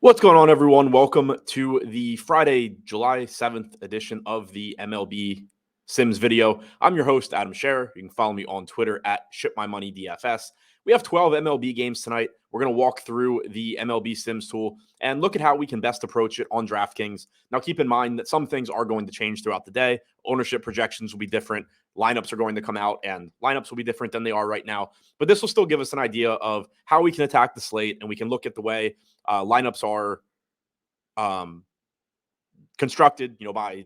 What's going on, everyone? Welcome to the Friday, July 7th edition of the MLB Sims video. I'm your host, Adam Scherer. You can follow me on Twitter at ShipMyMoneyDFS. We have 12 MLB games tonight. We're going to walk through the MLB Sims tool and look at how we can best approach it on DraftKings. Now, keep in mind that some things are going to change throughout the day. Ownership projections will be different. Lineups are going to come out, and lineups will be different than they are right now. But this will still give us an idea of how we can attack the slate, and we can look at the way lineups are constructed, by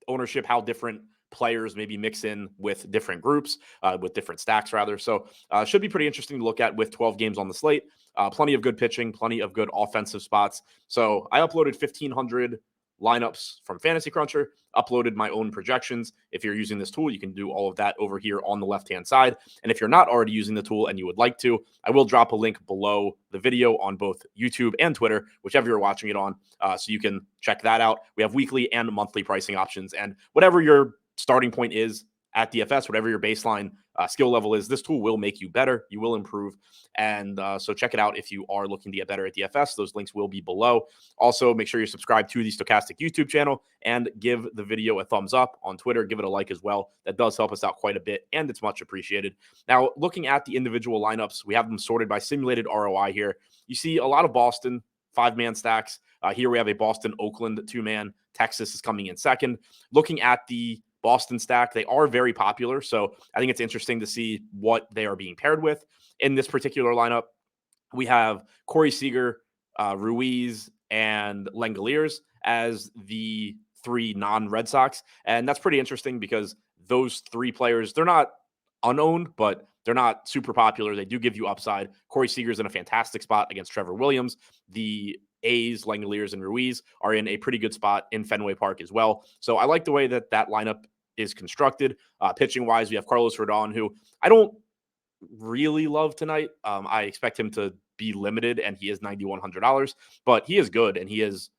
ownership, how different players maybe mix in with different groups, with different stacks rather. So should be pretty interesting to look at with 12 games on the slate. Plenty of good pitching, plenty of good offensive spots. So I uploaded 1,500 lineups from Fantasy Cruncher, uploaded my own projections. If you're using this tool, you can do all of that over here on the left-hand side. And if you're not already using the tool and you would like to, I will drop a link below the video on both YouTube and Twitter, whichever you're watching it on, so you can check that out. We have weekly and monthly pricing options, and whatever your starting point is at DFS, whatever your baseline skill level is, this tool will make you better. You will improve. And so check it out if you are looking to get better at DFS. Those links will be below. Also, make sure you're subscribed to the Stokastic YouTube channel and give the video a thumbs up on Twitter. Give it a like as well. That does help us out quite a bit, and it's much appreciated. Now, looking at the individual lineups, we have them sorted by simulated ROI here. You see a lot of Boston 5-man stacks. Here we have a Boston-Oakland 2-man. Texas is coming in second. Looking at the Boston stack, they are very popular. So I think it's interesting to see what they are being paired with. In this particular lineup, we have Corey Seager, Ruiz, and Langoliers as the three non-Red Sox. And that's pretty interesting because those three players, they're not unowned, but they're not super popular. They do give you upside. Corey Seager's in a fantastic spot against Trevor Williams. The A's, Langoliers, and Ruiz are in a pretty good spot in Fenway Park as well. So I like the way that lineup is constructed. Pitching-wise, we have Carlos Rodon, who I don't really love tonight. I expect him to be limited, and he is $9,100, but he is good, and he is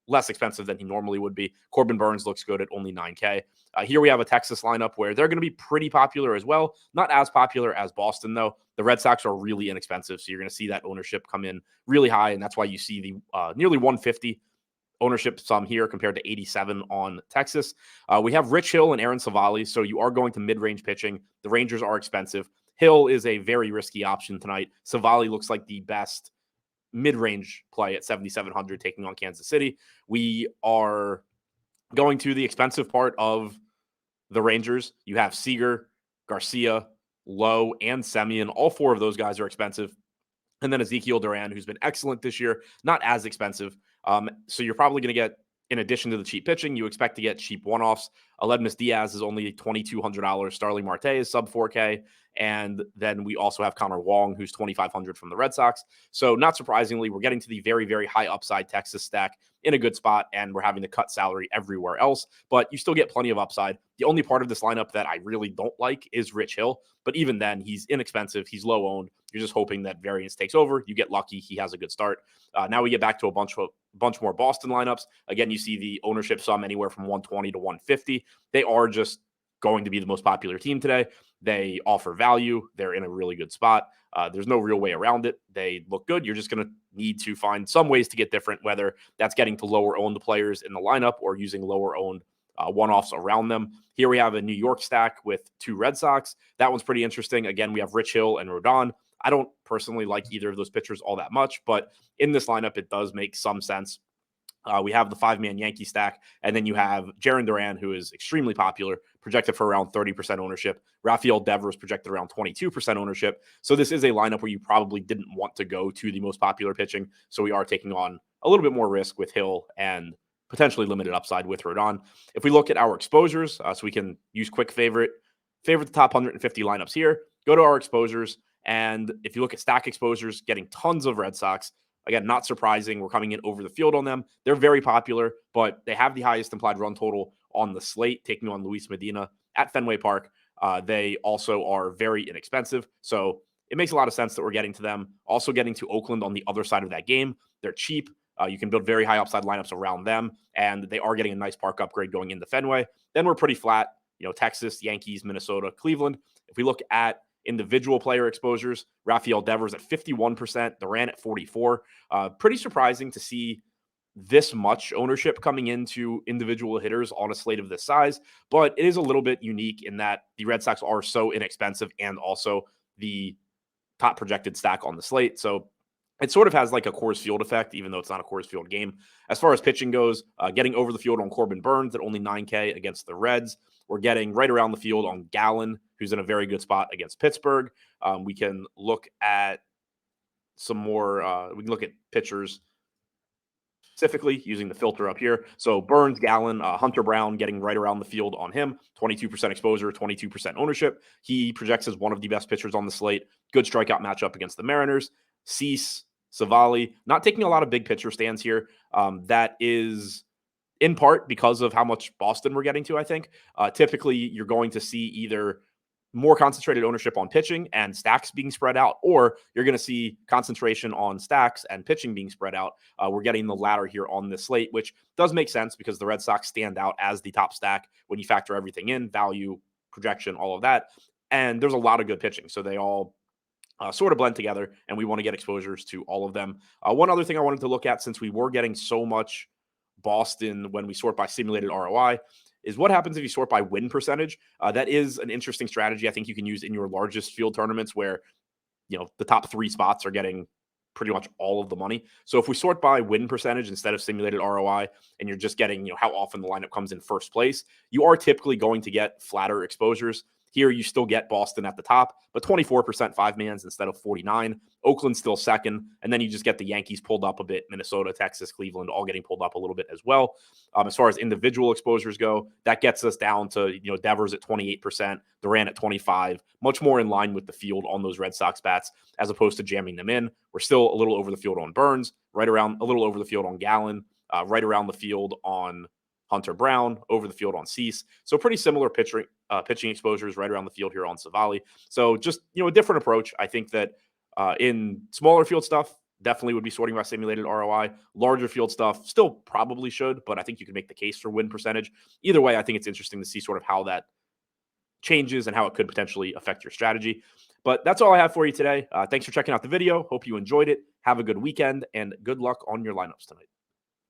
less expensive than he normally would be. Corbin Burns looks good at only $9K. Here we have a Texas lineup where they're going to be pretty popular as well. Not as popular as Boston, though. The Red Sox are really inexpensive, so you're going to see that ownership come in really high, and that's why you see the nearly 150 ownership sum here compared to 87 on Texas. We have Rich Hill and Aaron Savali, so you are going to mid-range pitching. The Rangers are expensive. Hill is a very risky option tonight. Savali looks like the best mid-range play at 7,700 taking on Kansas City. We are going to the expensive part of the Rangers. You have Seager, Garcia, Lowe, and Semien. All four of those guys are expensive. And then Ezekiel Duran, who's been excellent this year, not as expensive. So you're probably going to get, in addition to the cheap pitching, you expect to get cheap one-offs. Aledmus Diaz is only $2,200. Starling Marte is sub 4K. And then we also have Connor Wong, who's $2,500 from the Red Sox. So not surprisingly, we're getting to the very, very high upside Texas stack in a good spot, and we're having to cut salary everywhere else. But you still get plenty of upside. The only part of this lineup that I really don't like is Rich Hill. But even then, he's inexpensive. He's low owned. You're just hoping that variance takes over. You get lucky. He has a good start. Now we get back to a bunch more Boston lineups. Again, you see the ownership sum anywhere from 120 to 150. They are just going to be the most popular team today. They offer value. They're in a really good spot. There's no real way around it. They look good. You're just going to need to find some ways to get different, whether that's getting to lower owned players in the lineup or using lower owned one-offs around them. Here we have a New York stack with two Red Sox. That one's pretty interesting. Again, we have Rich Hill and Rodon. I don't personally like either of those pitchers all that much, but in this lineup, it does make some sense. We have the 5-man Yankee stack, and then you have Jarren Duran, who is extremely popular, projected for around 30% ownership. Rafael Devers projected around 22% ownership. So this is a lineup where you probably didn't want to go to the most popular pitching. So we are taking on a little bit more risk with Hill and potentially limited upside with Rodon. If we look at our exposures, so we can use quick favorite the top 150 lineups here, go to our exposures. And if you look at stack exposures, getting tons of Red Sox. Again, not surprising. We're coming in over the field on them. They're very popular, but they have the highest implied run total on the slate, taking on Luis Medina at Fenway Park. They also are very inexpensive. So it makes a lot of sense that we're getting to them. Also getting to Oakland on the other side of that game. They're cheap. You can build very high upside lineups around them, and they are getting a nice park upgrade going into Fenway. Then we're pretty flat. Texas, Yankees, Minnesota, Cleveland. If we look at individual player exposures, Rafael Devers at 51%, Duran at 44. Pretty surprising to see this much ownership coming into individual hitters on a slate of this size, but it is a little bit unique in that the Red Sox are so inexpensive and also the top projected stack on the slate. So it sort of has like a Coors Field effect, even though it's not a Coors Field game. As far as pitching goes, getting over the field on Corbin Burns at only 9K against the Reds. We're getting right around the field on Gallen, who's in a very good spot against Pittsburgh. We can look at some more, we can look at pitchers specifically using the filter up here. So Burns, Gallen, Hunter Brown getting right around the field on him, 22% exposure, 22% ownership. He projects as one of the best pitchers on the slate. Good strikeout matchup against the Mariners. Cease, Savali, not taking a lot of big pitcher stands here. That is in part because of how much Boston we're getting to, I think. Typically, you're going to see either more concentrated ownership on pitching and stacks being spread out, or you're going to see concentration on stacks and pitching being spread out. We're getting the latter here on this slate, which does make sense because the Red Sox stand out as the top stack when you factor everything in, value, projection, all of that. And there's a lot of good pitching. So they all sort of blend together, and we want to get exposures to all of them. One other thing I wanted to look at, since we were getting so much Boston when we sort by simulated ROI, is what happens if you sort by win percentage. That is an interesting strategy I think you can use in your largest field tournaments where, the top 3 spots are getting pretty much all of the money. So if we sort by win percentage instead of simulated ROI, and you're just getting, how often the lineup comes in first place, you are typically going to get flatter exposures. Here, you still get Boston at the top, but 24% 5-mans instead of 49. Oakland still second, and then you just get the Yankees pulled up a bit, Minnesota, Texas, Cleveland, all getting pulled up a little bit as well. As far as individual exposures go, that gets us down to, Devers at 28%, Duran at 25, much more in line with the field on those Red Sox bats, as opposed to jamming them in. We're still a little over the field on Burns, right around a little over the field on Gallen, right around the field on Hunter Brown, over the field on Cease. So pretty similar pitching exposures right around the field here on Savali. So just, a different approach. I think that in smaller field stuff, definitely would be sorting by simulated ROI. Larger field stuff still probably should, but I think you can make the case for win percentage. Either way, I think it's interesting to see sort of how that changes and how it could potentially affect your strategy. But that's all I have for you today. Thanks for checking out the video. Hope you enjoyed it. Have a good weekend and good luck on your lineups tonight.